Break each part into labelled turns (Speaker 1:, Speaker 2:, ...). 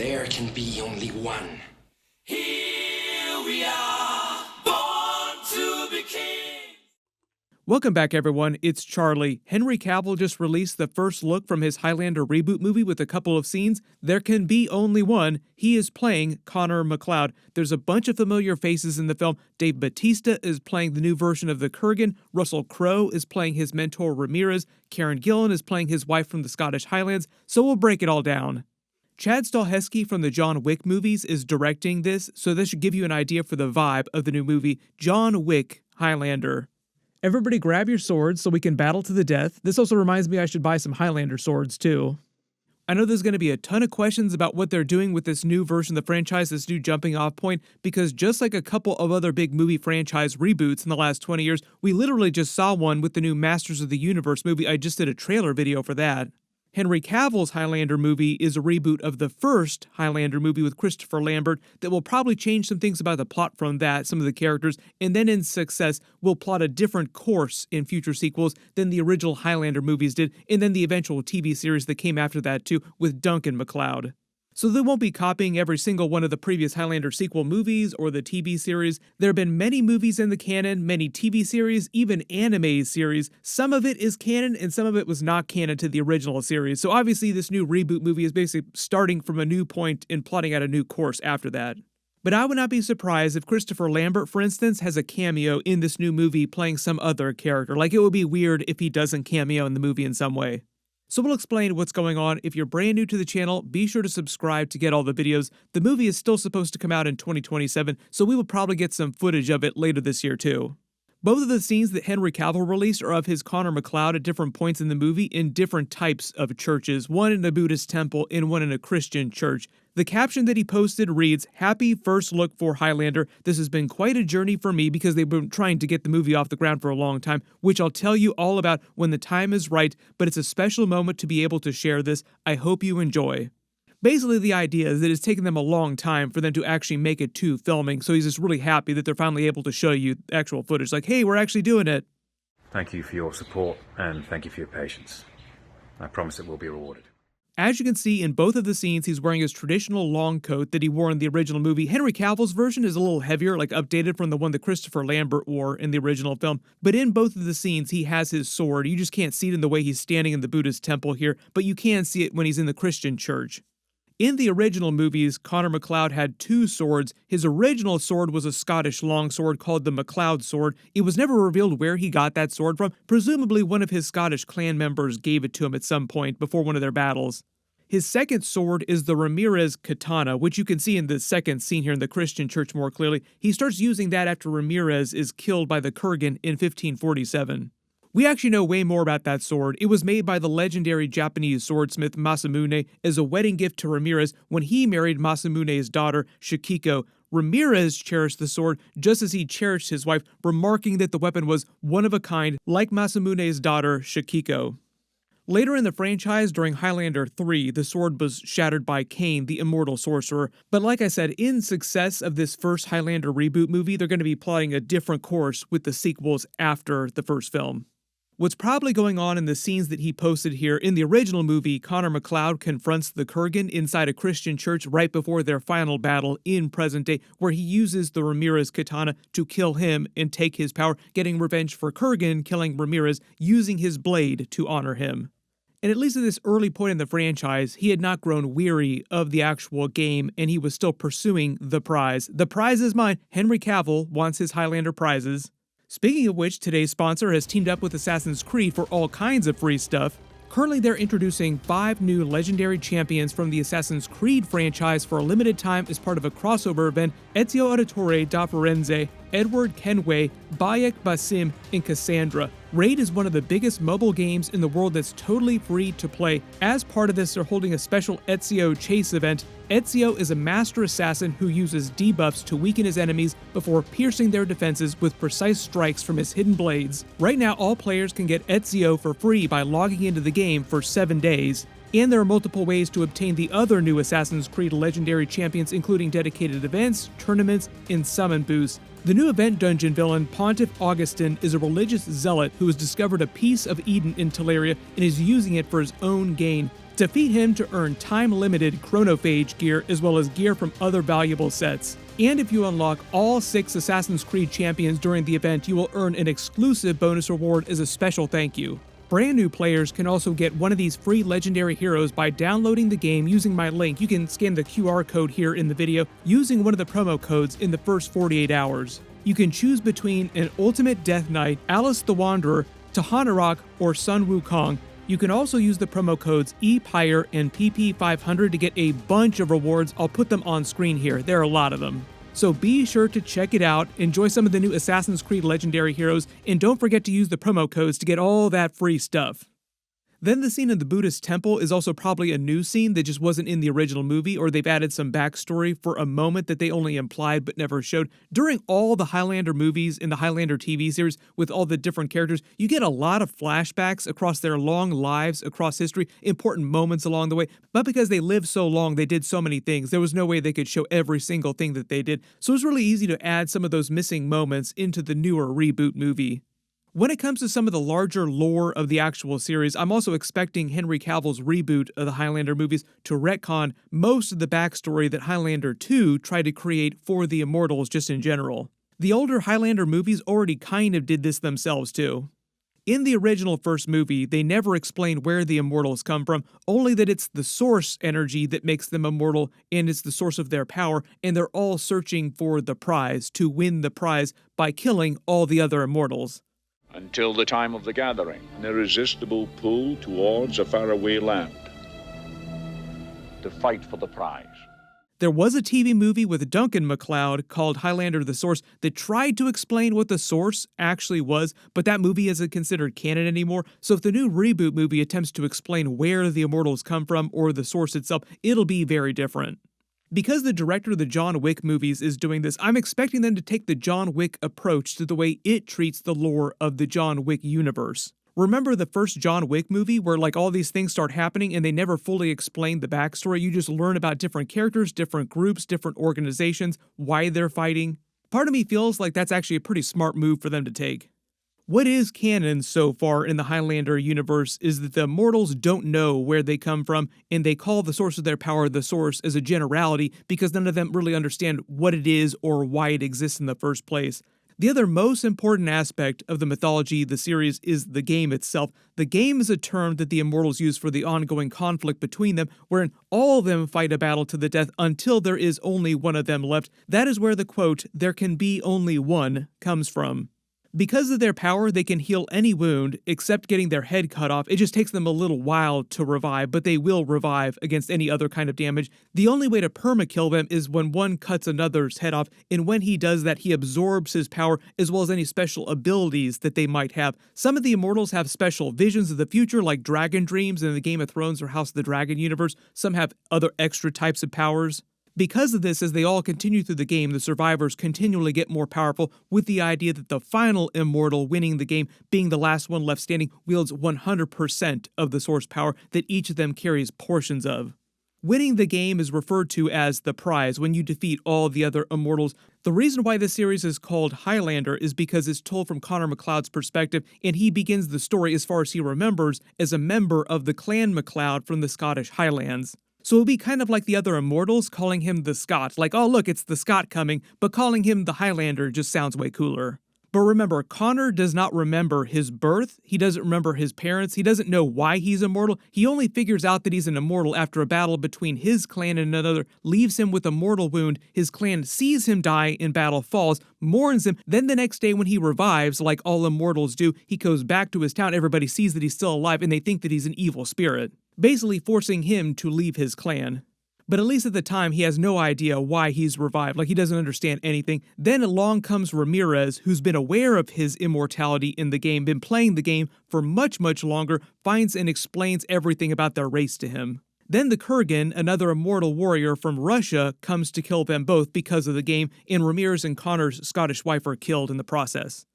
Speaker 1: There can be only one.
Speaker 2: Here we are, born to be kings.
Speaker 3: Welcome back, everyone. It's Charlie. Henry Cavill just released the first look from his Highlander reboot movie with a couple of scenes. There can be only one. He is playing Connor MacLeod. There's a bunch of familiar faces in the film. Dave Bautista is playing the new version of the Kurgan. Russell Crowe is playing his mentor Ramirez. Karen Gillan is playing his wife from the Scottish Highlands. So we'll break it all down. Chad Stahelski from the John Wick movies is directing this, so this should give you an idea for the vibe of the new movie, John Wick Highlander. Everybody grab your swords so we can battle to the death. This also reminds me I should buy some Highlander swords too. I know there's going to be a ton of questions about what they're doing with this new version of the franchise, this new jumping off point, because just like a couple of other big movie franchise reboots in the last 20 years, we literally just saw one with the new Masters of the Universe movie. I just did a trailer video for that. Henry Cavill's Highlander movie is a reboot of the first Highlander movie with Christopher Lambert that will probably change some things about the plot from that, some of the characters, and then in success will plot a different course in future sequels than the original Highlander movies did, and then the eventual TV series that came after that too with Duncan MacLeod. So they won't be copying every single one of the previous Highlander sequel movies or the TV series. There have been many movies in the canon, many TV series, even anime series. Some of it is canon and some of it was not canon to the original series. So obviously this new reboot movie is basically starting from a new point and plotting out a new course after that. But I would not be surprised if Christopher Lambert, for instance, has a cameo in this new movie playing some other character. Like, it would be weird if he doesn't cameo in the movie in some way. So we'll explain what's going on. If you're brand new to the channel, be sure to subscribe to get all the videos. The movie is still supposed to come out in 2027, so we will probably get some footage of it later this year too. Both of the scenes that Henry Cavill released are of his Connor MacLeod at different points in the movie in different types of churches, one in a Buddhist temple and one in a Christian church. The caption that he posted reads, "Happy first look for Highlander. This has been quite a journey for me because they've been trying to get the movie off the ground for a long time, which I'll tell you all about when the time is right, but it's a special moment to be able to share this. I hope you enjoy." Basically, the idea is that it's taken them a long time for them to actually make it to filming, so he's just really happy that they're finally able to show you actual footage. Like, hey, we're actually doing it.
Speaker 4: Thank you for your support, and thank you for your patience. I promise it will be rewarded.
Speaker 3: As you can see in both of the scenes, he's wearing his traditional long coat that he wore in the original movie. Henry Cavill's version is a little heavier, like updated from the one that Christopher Lambert wore in the original film. But in both of the scenes, he has his sword. You just can't see it in the way he's standing in the Buddhist temple here, but you can see it when he's in the Christian church. In the original movies, Connor MacLeod had two swords. His original sword was a Scottish longsword called the MacLeod sword. It was never revealed where he got that sword from. Presumably one of his Scottish clan members gave it to him at some point before one of their battles. His second sword is the Ramirez katana, which you can see in the second scene here in the Christian church more clearly. He starts using that after Ramirez is killed by the Kurgan in 1547. We actually know way more about that sword. It was made by the legendary Japanese swordsmith Masamune as a wedding gift to Ramirez when he married Masamune's daughter, Shikiko. Ramirez cherished the sword just as he cherished his wife, remarking that the weapon was one of a kind, like Masamune's daughter, Shikiko. Later in the franchise, during Highlander 3, the sword was shattered by Kane, the immortal sorcerer. But like I said, in success of this first Highlander reboot movie, they're going to be plotting a different course with the sequels after the first film. What's probably going on in the scenes that he posted here, in the original movie, Connor MacLeod confronts the Kurgan inside a Christian church right before their final battle in present day, where he uses the Ramirez katana to kill him and take his power, getting revenge for Kurgan killing Ramirez, using his blade to honor him. And at least at this early point in the franchise, he had not grown weary of the actual game, and he was still pursuing the prize. The prize is mine. Henry Cavill wants his Highlander prizes. Speaking of which, today's sponsor has teamed up with Assassin's Creed for all kinds of free stuff. Currently, they're introducing 5 new legendary champions from the Assassin's Creed franchise for a limited time as part of a crossover event. Ezio Auditore da Firenze, Edward Kenway, Bayek Basim, and Cassandra. Raid is one of the biggest mobile games in the world that's totally free to play. As part of this, they're holding a special Ezio Chase event. Ezio is a master assassin who uses debuffs to weaken his enemies before piercing their defenses with precise strikes from his hidden blades. Right now, all players can get Ezio for free by logging into the game for 7 days. And there are multiple ways to obtain the other new Assassin's Creed legendary champions, including dedicated events, tournaments, and summon boosts. The new event dungeon villain, Pontiff Augustin, is a religious zealot who has discovered a piece of Eden in Teleria and is using it for his own gain. Defeat him to earn time-limited chronophage gear as well as gear from other valuable sets. And if you unlock all 6 Assassin's Creed champions during the event, you will earn an exclusive bonus reward as a special thank you. Brand new players can also get one of these free legendary heroes by downloading the game using my link. You can scan the QR code here in the video using one of the promo codes in the first 48 hours. You can choose between an Ultimate Death Knight, Alice the Wanderer, Tahanarok, or Sun Wukong. You can also use the promo codes EPIRE and PP500 to get a bunch of rewards. I'll put them on screen here. There are a lot of them. So be sure to check it out, enjoy some of the new Assassin's Creed legendary heroes, and don't forget to use the promo codes to get all that free stuff. Then the scene in the Buddhist temple is also probably a new scene that just wasn't in the original movie, or they've added some backstory for a moment that they only implied but never showed. During all the Highlander movies in the Highlander TV series with all the different characters, you get a lot of flashbacks across their long lives, across history, important moments along the way. But because they lived so long, they did so many things, there was no way they could show every single thing that they did. So it was really easy to add some of those missing moments into the newer reboot movie. When it comes to some of the larger lore of the actual series, I'm also expecting Henry Cavill's reboot of the Highlander movies to retcon most of the backstory that Highlander 2 tried to create for the Immortals just in general. The older Highlander movies already kind of did this themselves too. In the original first movie, they never explain where the Immortals come from, only that it's the source energy that makes them immortal and it's the source of their power, and they're all searching for the prize, to win the prize by killing all the other Immortals.
Speaker 5: Until the time of the gathering, an irresistible pull towards a faraway land. To fight for the prize.
Speaker 3: There was a TV movie with Duncan MacLeod called Highlander the Source that tried to explain what the source actually was, but that movie isn't considered canon anymore, so if the new reboot movie attempts to explain where the Immortals come from or the source itself, it'll be very different. Because the director of the John Wick movies is doing this, I'm expecting them to take the John Wick approach to the way it treats the lore of the John Wick universe. Remember the first John Wick movie where all these things start happening and they never fully explain the backstory? You just learn about different characters, different groups, different organizations, why they're fighting. Part of me feels like that's actually a pretty smart move for them to take. What is canon so far in the Highlander universe is that the Immortals don't know where they come from, and they call the source of their power the Source as a generality because none of them really understand what it is or why it exists in the first place. The other most important aspect of the mythology of the series is the game itself. The game is a term that the Immortals use for the ongoing conflict between them, wherein all of them fight a battle to the death until there is only one of them left. That is where the quote, "there can be only one," comes from. Because of their power, they can heal any wound, except getting their head cut off. It just takes them a little while to revive, but they will revive against any other kind of damage. The only way to perma-kill them is when one cuts another's head off, and when he does that, he absorbs his power as well as any special abilities that they might have. Some of the Immortals have special visions of the future, like dragon dreams in the Game of Thrones or House of the Dragon universe. Some have other extra types of powers. Because of this, as they all continue through the game, the survivors continually get more powerful, with the idea that the final immortal winning the game, being the last one left standing, wields 100% of the source power that each of them carries portions of. Winning the game is referred to as the prize when you defeat all the other immortals. The reason why this series is called Highlander is because it's told from Connor MacLeod's perspective, and he begins the story, as far as he remembers, as a member of the Clan MacLeod from the Scottish Highlands. So it'll be kind of like the other immortals calling him the Scot, like, oh look, it's the Scot coming, but calling him the Highlander just sounds way cooler. But remember, Connor does not remember his birth, he doesn't remember his parents, he doesn't know why he's immortal, he only figures out that he's an immortal after a battle between his clan and another, leaves him with a mortal wound, his clan sees him die in battle, falls, mourns him, then the next day when he revives, like all immortals do, he goes back to his town, everybody sees that he's still alive, and they think that he's an evil spirit, basically forcing him to leave his clan. But at least at the time, he has no idea why he's revived, like he doesn't understand anything. Then along comes Ramirez, who's been aware of his immortality in the game, been playing the game for much, much longer, finds and explains everything about their race to him. Then the Kurgan, another immortal warrior from Russia, comes to kill them both because of the game, and Ramirez and Connor's Scottish wife are killed in the process.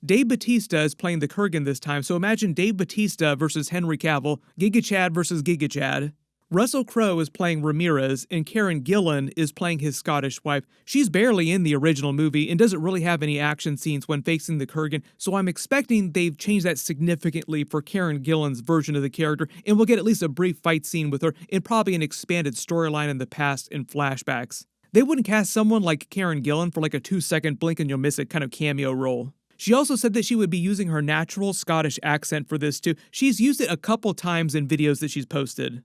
Speaker 3: Dave Bautista is playing the Kurgan this time, so imagine Dave Bautista versus Henry Cavill, Giga Chad versus Giga Chad. Russell Crowe is playing Ramirez, and Karen Gillan is playing his Scottish wife. She's barely in the original movie and doesn't really have any action scenes when facing the Kurgan, so I'm expecting they've changed that significantly for Karen Gillan's version of the character, and we'll get at least a brief fight scene with her and probably an expanded storyline in the past and flashbacks. They wouldn't cast someone like Karen Gillan for like a 2-second blink and you'll miss it kind of cameo role. She also said that she would be using her natural Scottish accent for this too. She's used it a couple times in videos that she's posted.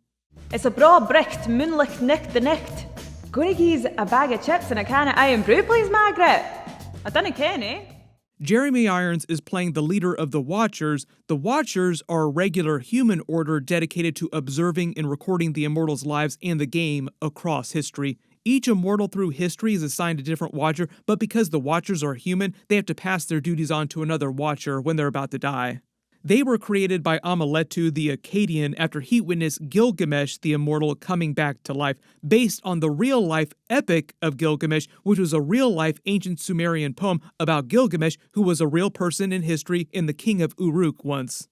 Speaker 6: It's a bra bricht, moonlicht nicht the nicht. Gonna geese a bag of chips and a can of iron brew, please, Margaret. I dunna ken, eh?
Speaker 3: Jeremy Irons is playing the leader of the Watchers. The Watchers are a regular human order dedicated to observing and recording the Immortals' lives and the game across history. Each Immortal through history is assigned a different Watcher, but because the Watchers are human, they have to pass their duties on to another Watcher when they're about to die. They were created by Amaletu the Akkadian after he witnessed Gilgamesh the Immortal coming back to life, based on the real-life Epic of Gilgamesh, which was a real-life ancient Sumerian poem about Gilgamesh, who was a real person in history and the king of Uruk once.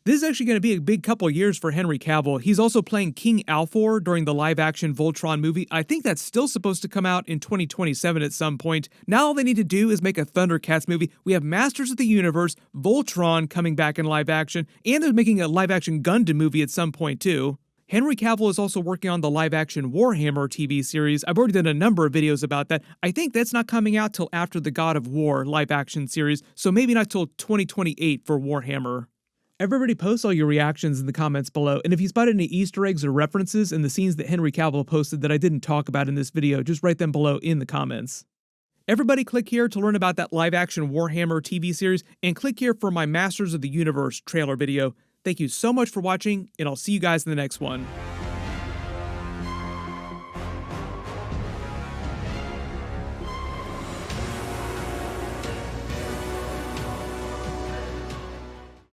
Speaker 3: This is actually going to be a big couple years for Henry Cavill. He's also playing King Alfor during the live-action Voltron movie. I think that's still supposed to come out in 2027 at some point. Now all they need to do is make a Thundercats movie. We have Masters of the Universe, Voltron coming back in live-action, and they're making a live-action Gundam movie at some point too. Henry Cavill is also working on the live-action Warhammer TV series. I've already done a number of videos about that. I think that's not coming out till after the God of War live-action series, so maybe not till 2028 for Warhammer. Everybody post all your reactions in the comments below, and if you spotted any Easter eggs or references in the scenes that Henry Cavill posted that I didn't talk about in this video, just write them below in the comments. Everybody click here to learn about that live-action Warhammer TV series, and click here for my Masters of the Universe trailer video. Thank you so much for watching, and I'll see you guys in the next one.